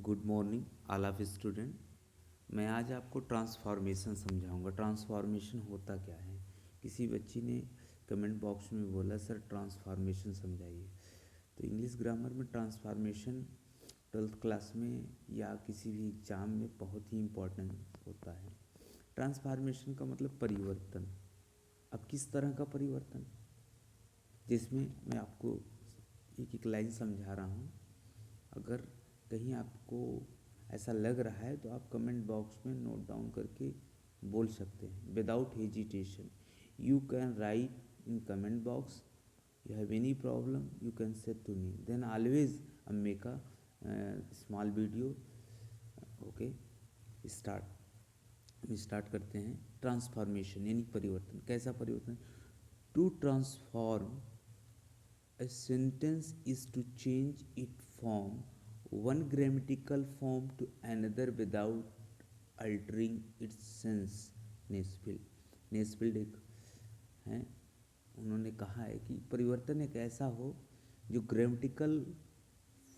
Good morning all of student. मैं आज आपको ट्रांसफॉर्मेशन समझाऊंगा। ट्रांसफॉर्मेशन होता क्या है। किसी बच्ची ने कमेंट बॉक्स में बोला सर ट्रांसफॉर्मेशन समझाइए। तो इंग्लिश ग्रामर में ट्रांसफॉर्मेशन 12th क्लास में या किसी भी एग्ज़ाम में बहुत ही इम्पोर्टेंट होता है। ट्रांसफॉर्मेशन का मतलब परिवर्तन। अब किस तरह का परिवर्तन, जिसमें मैं आपको एक एक लाइन समझा रहा हूँ। अगर कहीं आपको ऐसा लग रहा है तो आप कमेंट बॉक्स में नोट डाउन करके बोल सकते हैं without hesitation. You can write in comment box. You have any problem you can say to me, then always make a small video. Okay, start करते हैं। ट्रांसफॉर्मेशन यानी परिवर्तन। कैसा परिवर्तन? To transform a sentence is to change it from one grammatical form to another without altering its sense। नेस्फिल्ड एक हैं, उन्होंने कहा है कि परिवर्तन एक ऐसा हो जो ग्रामेटिकल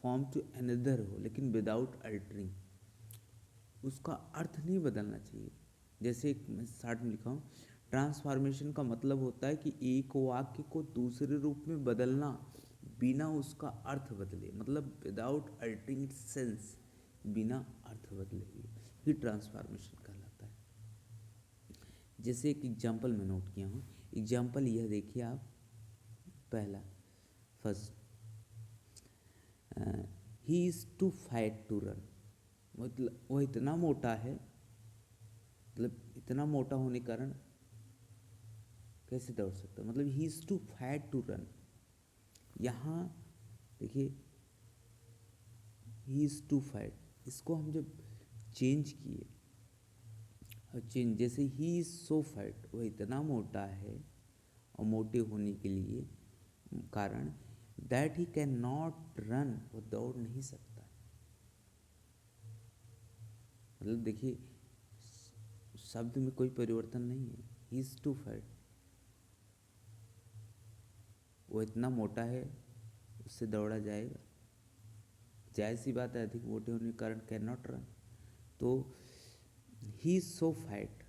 फॉर्म टू अनदर हो लेकिन विदाउट अल्टरिंग, उसका अर्थ नहीं बदलना चाहिए। जैसे एक मैं शार्ट में लिखा हूँ, ट्रांसफॉर्मेशन का मतलब होता है कि एक वाक्य को दूसरे रूप में बदलना बिना उसका अर्थ बदले, मतलब विदाउट अल्टरिंग इट्स सेंस, बिना अर्थ बदले ही ट्रांसफॉर्मेशन कहलाता है। जैसे एक एग्जाम्पल मैं नोट किया हूँ। एग्जाम्पल यह देखिए आप, पहला first, he is too fat to run. मतलब वह इतना मोटा है, मतलब इतना मोटा होने के कारण कैसे दौड़ सकता है, मतलब he is too fat to run. यहाँ देखिए ही इज़ टू फैट, इसको हम जब चेंज किए और चेंज, जैसे ही इज़ सो फैट, वह इतना मोटा है और मोटे होने के लिए कारण that he can not run, वो दौड़ नहीं सकता। मतलब देखिए शब्द में कोई परिवर्तन नहीं है। ही इज़ टू फैट, वो इतना मोटा है, उससे दौड़ा जाएगा? जाहिर सी बात है, अधिक मोटे होने के कारण कैन नॉट रन। तो he is so fat,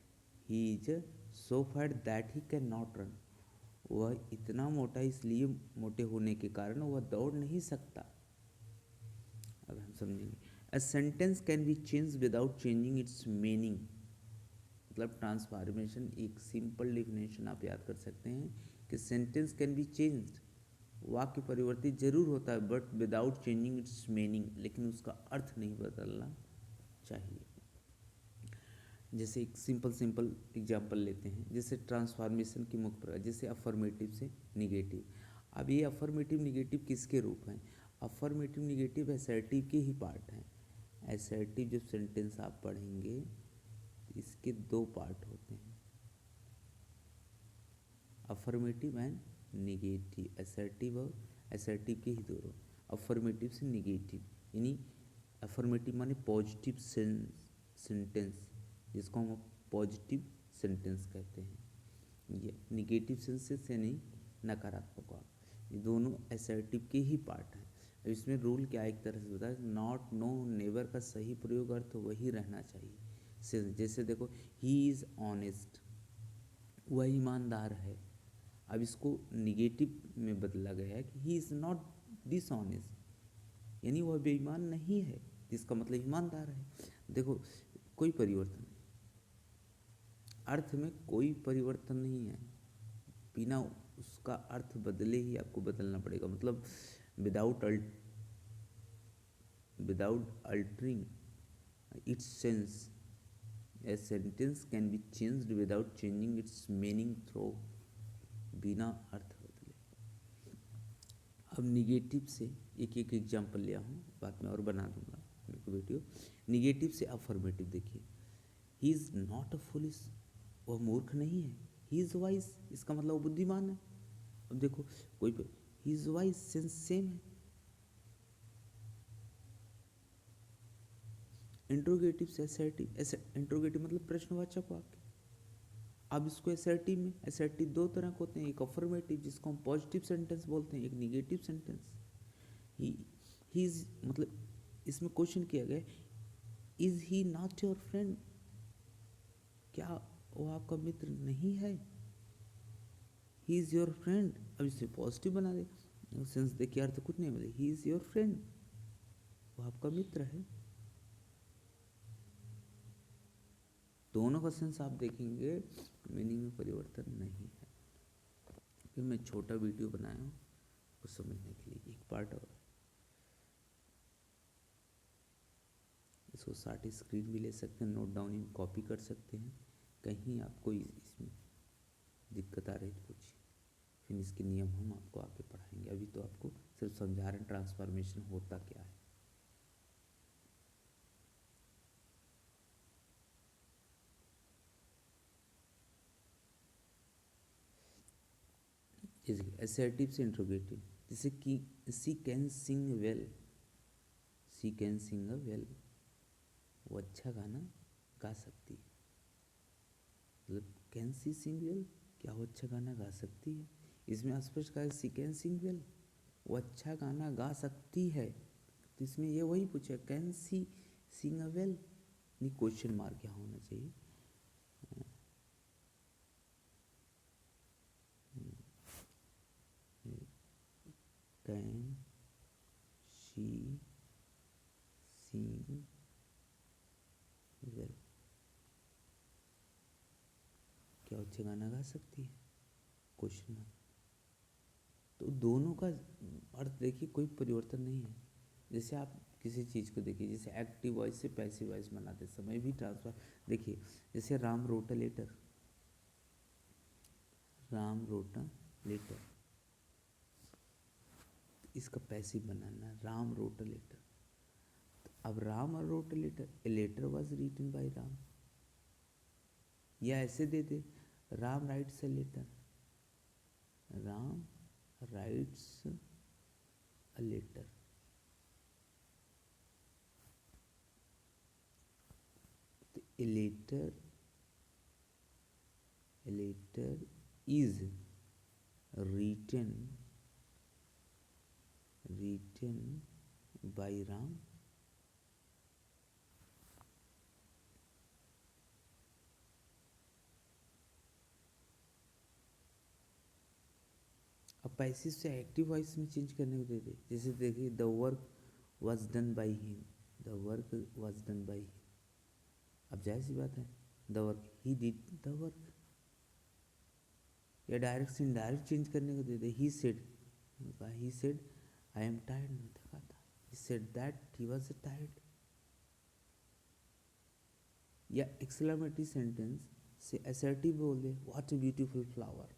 he is so fat that he can not run, वह इतना मोटा इसलिए मोटे होने के कारण वह दौड़ नहीं सकता। अब हम समझेंगे। A sentence can be change without changing it's meaning. मतलब ट्रांसफॉर्मेशन एक सिंपल डिफिनेशन आप याद कर सकते हैं कि सेंटेंस कैन बी चेंज्ड, वाक्य परिवर्तित जरूर होता है but without changing it's meaning, लेकिन उसका अर्थ नहीं बदलना चाहिए। जैसे एक सिंपल एग्जांपल लेते हैं। जैसे ट्रांसफॉर्मेशन की मुख्य प्रकार, जैसे अफर्मेटिव से निगेटिव। अब ये अफर्मेटिव निगेटिव किसके रूप हैं? अफर्मेटिव निगेटिव असर्टिव के ही पार्ट हैं। असर्टिव जब सेंटेंस आप पढ़ेंगे इसके दो पार्ट होते हैं, अफर्मेटिव एंड निगेटिव। असर्टिव और असर्टिव के ही दोनों। अफर्मेटिव से निगेटिव, यानी अफर्मेटिव माने पॉजिटिव सेंटेंस, जिसको हम पॉजिटिव सेंटेंस कहते हैं। ये निगेटिव सेंस यानी नकारात्मक वाक्य। ये दोनों असर्टिव के ही पार्ट हैं। अब इसमें रूल क्या है, एक तरह से बताया, नॉट, नो, नेवर का सही प्रयोग अर्थ वही रहना चाहिए। जैसे देखो, ही इज़ ऑनेस्ट, वह ईमानदार है। अब इसको निगेटिव में बदला गया है कि ही इज़ नॉट डिसऑनेस्ट, यानी वह बेईमान नहीं है, जिसका मतलब ईमानदार है। देखो कोई परिवर्तन नहीं, अर्थ में कोई परिवर्तन नहीं है, बिना उसका अर्थ बदले ही आपको बदलना पड़ेगा। मतलब without altering its sense, a sentence can be changed without changing it's meaning through, बिना अर्थ बदले। अब निगेटिव से एक एक एग्जाम्पल लिया हूँ, बाद में और बना दूंगा वीडियो। निगेटिव से अफर्मेटिव देखिए, he is not a foolish, वह मूर्ख नहीं है। ही इज़ वाइज, इसका मतलब वो बुद्धिमान है। अब देखो कोई he is wise sense same है। इंट्रोगेटिव से असर्टिव, इंट्रोगेटिव मतलब प्रश्नवाचक वाक्य। अब इसको असर्टिव में, असर्टिव दो तरह के होते हैं, एक अफर्मेटिव जिसको हम पॉजिटिव सेंटेंस बोलते हैं, एक निगेटिव सेंटेंस। ही इज मतलब इसमें क्वेश्चन किया गया, is he not your friend, क्या वो आपका मित्र नहीं है? ही इज योर फ्रेंड, अब इसे पॉजिटिव बना दे, सेंस देखिए अर्थ कुछ नहीं बोले, ही इज योर फ्रेंड, वो आपका मित्र है। दोनों का सेंस आप देखेंगे मीनिंग में परिवर्तन नहीं है। फिर मैं छोटा वीडियो बनाया हूँ को समझने के लिए, एक पार्ट और, इसको साथ स्क्रीन भी ले सकते हैं, नोट डाउन इन कॉपी कर सकते हैं, कहीं आपको इसमें दिक्कत आ रही तो पूछिए, फिर इसके नियम हम आपको आगे पढ़ाएंगे। अभी तो आपको सिर्फ समझा रहे हैं ट्रांसफॉर्मेशन होता क्या है। जैसे असर्टिव से इंट्रोगेटिव, जैसे कि she can sing well, she can sing well, वो अच्छा गाना गा सकती है, मतलब कैन सी सिंग वेल, क्या वो अच्छा गाना गा सकती है? इसमें स्पष्ट कहा सी कैन सिंग वेल, वो अच्छा गाना गा सकती है, तो इसमें ये वही पूछा कैन सी सिंग वेल, नहीं क्वेश्चन मार्क क्या होना चाहिए, कैन शी सिंग वेल, क्या अच्छा गाना गा सकती है, क्वेश्चन मार्क। तो दोनों का अर्थ देखिए कोई परिवर्तन नहीं है। जैसे आप किसी चीज़ को देखिए, जैसे एक्टिव वॉइस से पैसिव वॉइस बनाते समय भी ट्रांसफर देखिए, जैसे Ram wrote a letter, Ram wrote a letter, इसका पैसिव बनाना, राम रोट अ लेटर, अब Ram wrote a letter, a letter was written by Ram, या ऐसे दे दे Ram writes a letter, Ram writes a letter, तो a letter is written by Ram, अब पैसिव से एक्टिव वॉइस में चेंज करने को दे दे, जैसे देखिए the work was done by him, the work was done by him, अब जाहिर सी बात है the work he did the work, या डायरेक्ट से इनडायरेक्ट चेंज करने को दे दे, he said I am tired, मैं थका था, he said that he was tired, या एक्सक्लेमेटरी सेंटेंस से असर्टिव बोल दे, what a beautiful flower,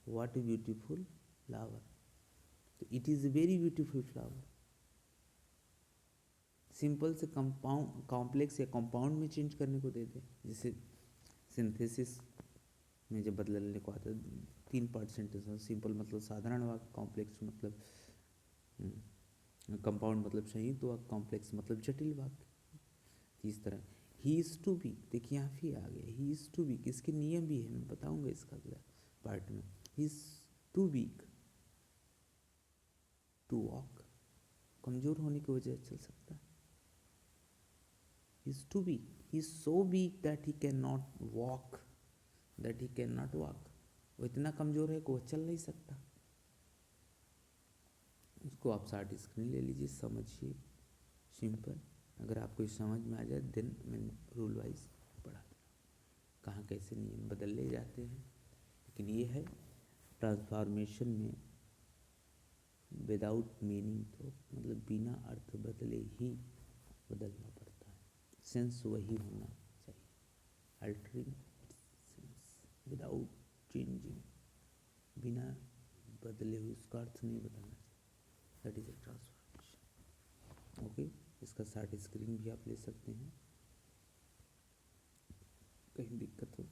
what a beautiful flower, तो it is a very beautiful flower. Simple से कंपाउंड कॉम्प्लेक्स या कंपाउंड में चेंज करने को दे दे, जैसे सिंथेसिस में जब बदलने को आता है 3 पार्ट सेंटेंस, सिंपल मतलब साधारण वाक्य, कॉम्प्लेक्स मतलब कंपाउंड मतलब संयुक्त वाक्य, कॉम्प्लेक्स मतलब जटिल वाक्य। इस तरह ही इज़ टू बी, देखिए यहाँ भी आ गया ही इज़ टू बी, इसके नियम भी है, मैं बताऊंगा इसका अगला पार्ट में। He is too weak to walk, कमज़ोर होने की वजह से चल सकता है, he is too weak, he is so weak that he cannot walk, वो इतना कमज़ोर है कि वो चल नहीं सकता। उसको आप 60 स्क्रीन ले लीजिए, समझिए, सिंपल, अगर आपको समझ में आ जाए देन मैं रूल वाइज पढ़ा दूँगा, कहाँ कैसे नियम बदल ले जाते हैं, लेकिन ये है ट्रांसफॉर्मेशन में विदाउट मीनिंग, तो मतलब बिना अर्थ बदले ही बदलना पड़ता है, सेंस वही होना चाहिए, अल्टरिंग सेंस विदाउट चेंजिंग, बिना बदले हुए उसका अर्थ नहीं बदलना चाहिए, that is a transformation. Okay, इसका 60 स्क्रीन भी आप ले सकते हैं, कहीं दिक्कत हो